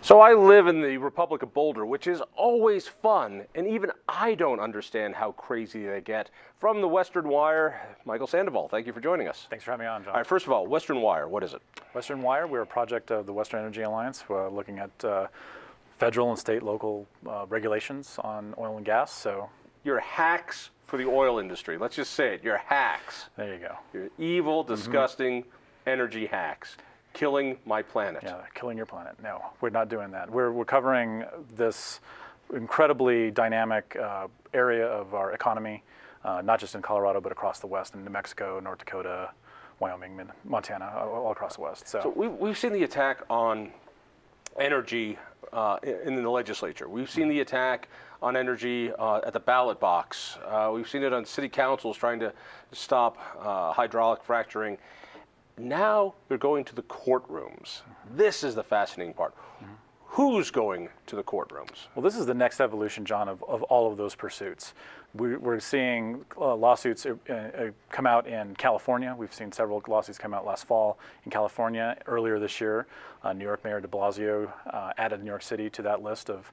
So I live in the Republic of Boulder, which is always fun, and even I don't understand how crazy they get. From the Western Wire, Michael Sandoval, thank you for joining us. Thanks for having me on, John. All right, first of all, Western Wire, what is it? Western Wire, we're a project of the Western Energy Alliance. We're looking at federal and state local regulations on oil and gas. So You're hacks for the oil industry. Let's just say it, you're hacks. there you go. You're evil, disgusting energy hacks. Killing my planet. Yeah, killing your planet. No, we're not doing that. We're covering this incredibly dynamic area of our economy, not just in Colorado, but across the West, in New Mexico, North Dakota, Wyoming, Montana, all across the West. So we've seen the attack on energy in the legislature. We've seen the attack on energy at the ballot box. We've seen it on city councils trying to stop hydraulic fracturing. Now they're going to the courtrooms. This is the fascinating part. Who's going to the courtrooms? Well, this is the next evolution, John, of all of those pursuits. We're seeing lawsuits come out in California. We've seen several lawsuits come out last fall in California. Earlier this year, New York Mayor de Blasio added New York City to that list of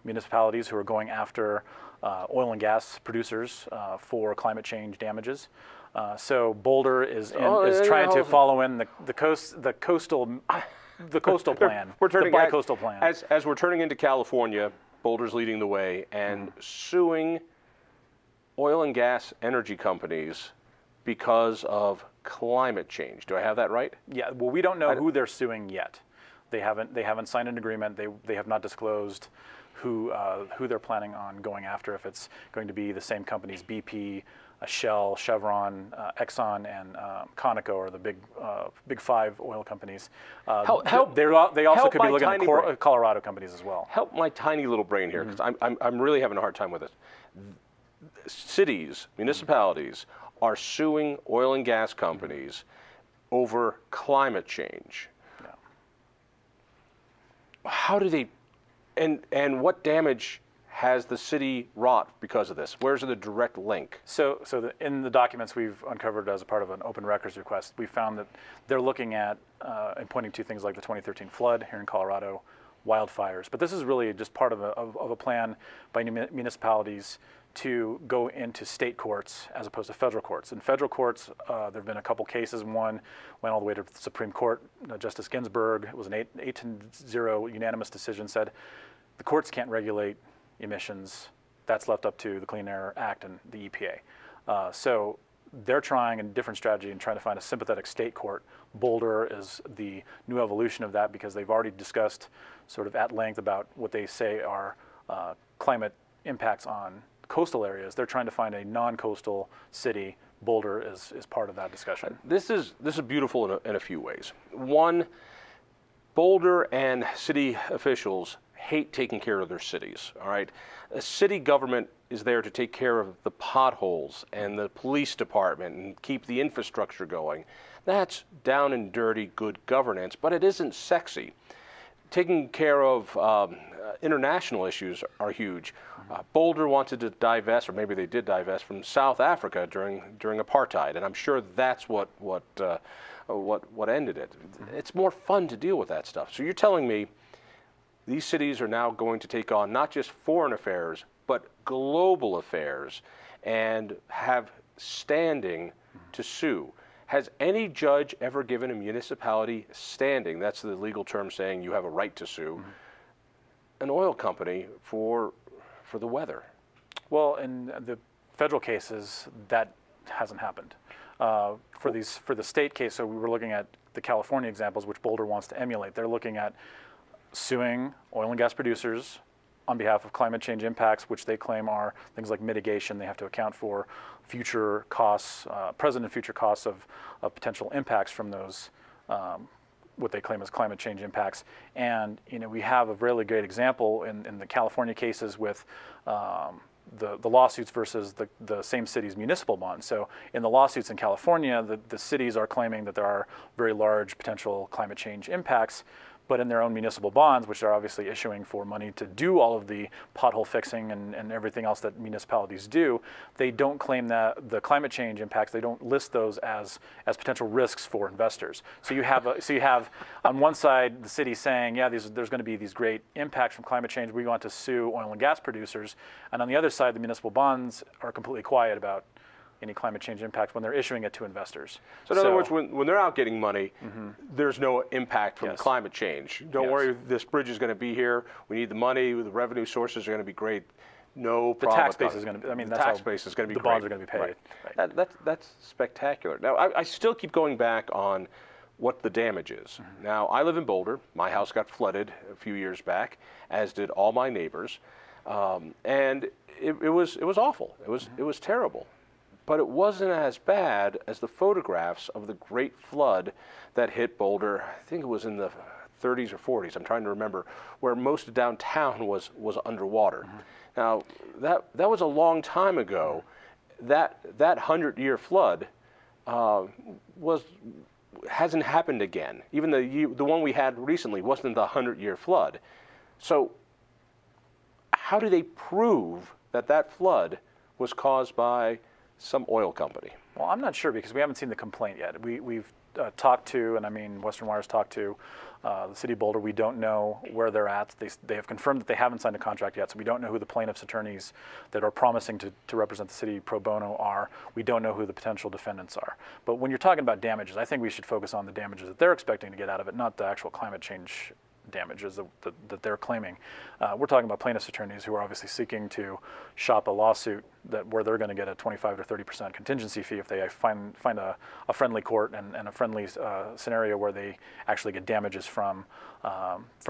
municipalities who are going after oil and gas producers for climate change damages. So Boulder is trying to follow in the coastal plan, the bi-coastal plan. As we're turning into California, Boulder's leading the way and suing oil and gas energy companies because of climate change. Do I have that right? Yeah. Well, we don't know who they're suing yet. They haven't signed an agreement. They have not disclosed who they're planning on going after. If it's going to be the same companies, BP, Shell, Chevron, Exxon, and Conoco are the big five oil companies. They also could be looking at Colorado companies as well. Help my tiny little brain here, because I'm really having a hard time with it. Cities, municipalities are suing oil and gas companies over climate change. Yeah. How do they, and what damage has the city wrought because of this? Where's the direct link? So in the documents we've uncovered as a part of an open records request, we found that they're looking at and pointing to things like the 2013 flood here in Colorado, wildfires. But this is really just part of a plan by municipalities to go into state courts as opposed to federal courts. In federal courts, there have been a couple cases. One went all the way to the Supreme Court. Justice Ginsburg, it was an 8-0 unanimous decision, said the courts can't regulate emissions. That's left up to the Clean Air Act and the EPA. So they're trying a different strategy and trying to find a sympathetic state court. Boulder is the new evolution of that because they've already discussed sort of at length about what they say are climate impacts on coastal areas. They're trying to find a non-coastal city. Boulder is part of that discussion. This is beautiful in a few ways. One, Boulder and city officials hate taking care of their cities, all right? A city government is there to take care of the potholes and the police department and keep the infrastructure going. That's down and dirty good governance, but it isn't sexy. Taking care of international issues are huge. Boulder wanted to divest, or maybe they did divest, from South Africa during apartheid, and I'm sure that's what ended it. It's more fun to deal with that stuff. So you're telling me these cities are now going to take on not just foreign affairs, but global affairs and have standing to sue. Has any judge ever given a municipality standing, that's the legal term saying you have a right to sue, an oil company for the weather? Well, in the federal cases, that hasn't happened. For the state case, so we were looking at the California examples, which Boulder wants to emulate. They're looking at suing oil and gas producers on behalf of climate change impacts, which they claim are things like mitigation. They have to account for future costs, present and future costs of potential impacts from those, what they claim as climate change impacts. And we have a really great example in the California cases with the lawsuits versus the same city's municipal bonds. So in the lawsuits in California, the cities are claiming that there are very large potential climate change impacts, but in their own municipal bonds, which are obviously issuing for money to do all of the pothole fixing and everything else that municipalities do, they don't claim that the climate change impacts, they don't list those as potential risks for investors. So you have on one side the city saying, yeah, there's going to be these great impacts from climate change, we want to sue oil and gas producers, and on the other side the municipal bonds are completely quiet about any climate change impacts when they're issuing it to investors. So in other words, when they're out getting money, there's no impact from climate change. Don't worry, this bridge is going to be here. We need the money. The revenue sources are going to be great. No problem. The tax base is going to be, the tax base is going to be the great. bonds are going to be paid. Right. That's spectacular. Now, I still keep going back on what the damage is. Now, I live in Boulder. My house got flooded a few years back, as did all my neighbors. And it was awful. It was terrible. But it wasn't as bad as the photographs of the great flood that hit Boulder. I think it was in the 30s or 40s. I'm trying to remember, where most of downtown was underwater. Now, that was a long time ago. That 100-year flood hasn't happened again. Even the one we had recently wasn't the 100-year flood. So how do they prove that flood was caused by some oil company? Well, I'm not sure because we haven't seen the complaint yet. We've talked to, and I mean Western Wire's talked to the city of Boulder. We don't know where they're at. They have confirmed that they haven't signed a contract yet, so we don't know who the plaintiff's attorneys that are promising to represent the city pro bono are. We don't know who the potential defendants are. But when you're talking about damages, I think we should focus on the damages that they're expecting to get out of it, not the actual climate change damages that they're claiming. We're talking about plaintiffs' attorneys who are obviously seeking to shop a lawsuit where they're going to get a 25 to 30% contingency fee if they find a friendly court and a friendly scenario where they actually get damages from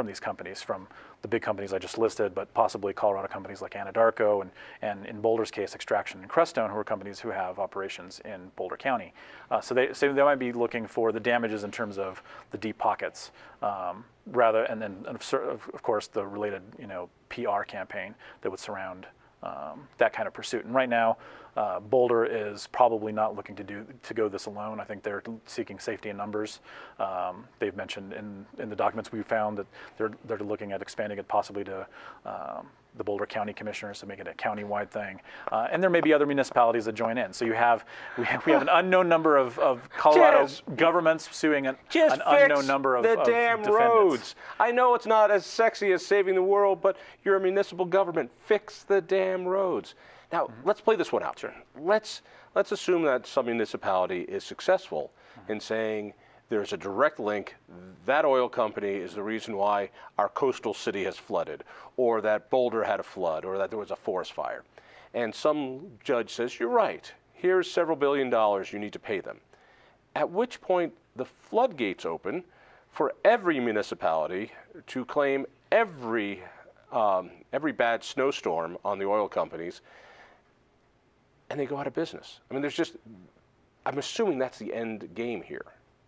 these companies, from the big companies I just listed, but possibly Colorado companies like Anadarko and in Boulder's case, Extraction and Crestone, who are companies who have operations in Boulder County. So they might be looking for the damages in terms of the deep pockets, and then of course the related PR campaign that would surround that kind of pursuit. And right now, Boulder is probably not looking to go this alone. I think they're seeking safety in numbers. They've mentioned in the documents we found that they're looking at expanding it possibly to the Boulder County Commissioners to make it a county-wide thing. And there may be other municipalities that join in. So we have an unknown number of Colorado governments suing an unknown number of damn defendants. Roads. I know it's not as sexy as saving the world, but you're a municipal government. Fix the damn roads. Now, let's play this one out. Sure. Let's assume that some municipality is successful in saying there's a direct link. That oil company is the reason why our coastal city has flooded, or that Boulder had a flood, or that there was a forest fire. And some judge says, you're right. Here's several $1 billion. You need to pay them. At which point the floodgates open for every municipality to claim every bad snowstorm on the oil companies, and they go out of business. I mean, I'm assuming that's the end game here.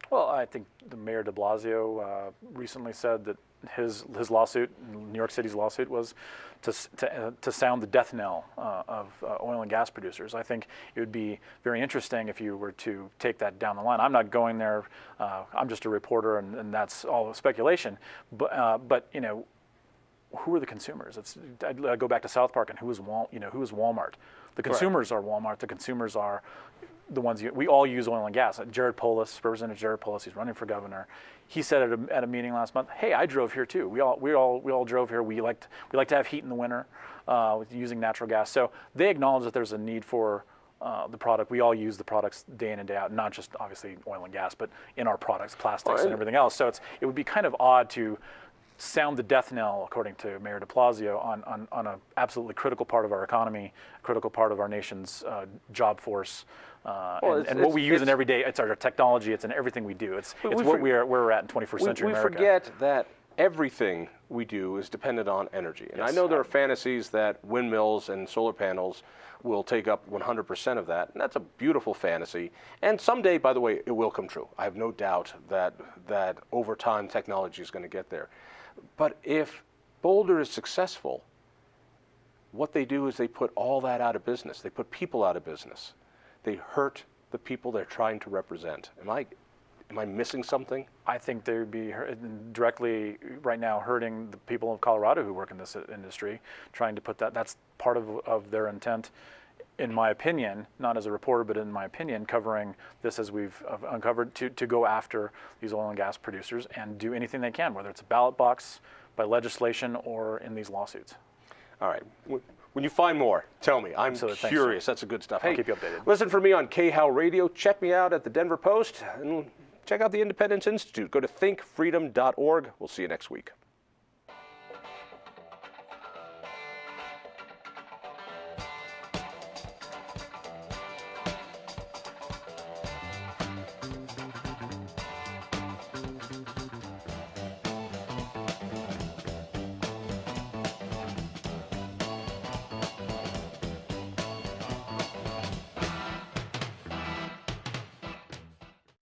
Well, I think the Mayor de Blasio recently said that his lawsuit, New York City's lawsuit, was to sound the death knell of oil and gas producers. I think it would be very interesting if you were to take that down the line. I'm not going there. I'm just a reporter, and that's all speculation. But who are the consumers? I go back to South Park, and who is Walmart? The consumers are Walmart. The consumers are the ones we all use oil and gas. Representative Jared Polis, he's running for governor. He said at a meeting last month, "Hey, I drove here too. We all drove here. We like to have heat in the winter with using natural gas." So they acknowledge that there's a need for the product. We all use the products day in and day out, not just obviously oil and gas, but in our products, plastics and everything else. So it would be kind of odd to sound the death knell, according to Mayor de Blasio, on an absolutely critical part of our economy, critical part of our nation's job force, and what we use in every day. It's our technology. It's in everything we do. It's where we're at in 21st century America. We forget that everything we do is dependent on energy. And I know there are fantasies that windmills and solar panels will take up 100% of that, and that's a beautiful fantasy. And someday, by the way, it will come true. I have no doubt that over time technology is going to get there. But if Boulder is successful, what they do is they put all that out of business. They put people out of business. They hurt the people they're trying to represent. Am I missing something? I think they would be directly right now hurting the people of Colorado who work in this industry, trying to put that's part of their intent, in my opinion, not as a reporter, but in my opinion, covering this as we've uncovered, to go after these oil and gas producers and do anything they can, whether it's a ballot box, by legislation, or in these lawsuits. All right. When you find more, tell me. I'm Absolutely. curious. Thanks, That's the good stuff. I'll Hey, keep you updated. Listen for me on KHOW Radio. Check me out at the Denver Post, and check out the Independence Institute. Go to thinkfreedom.org. We'll see you next week.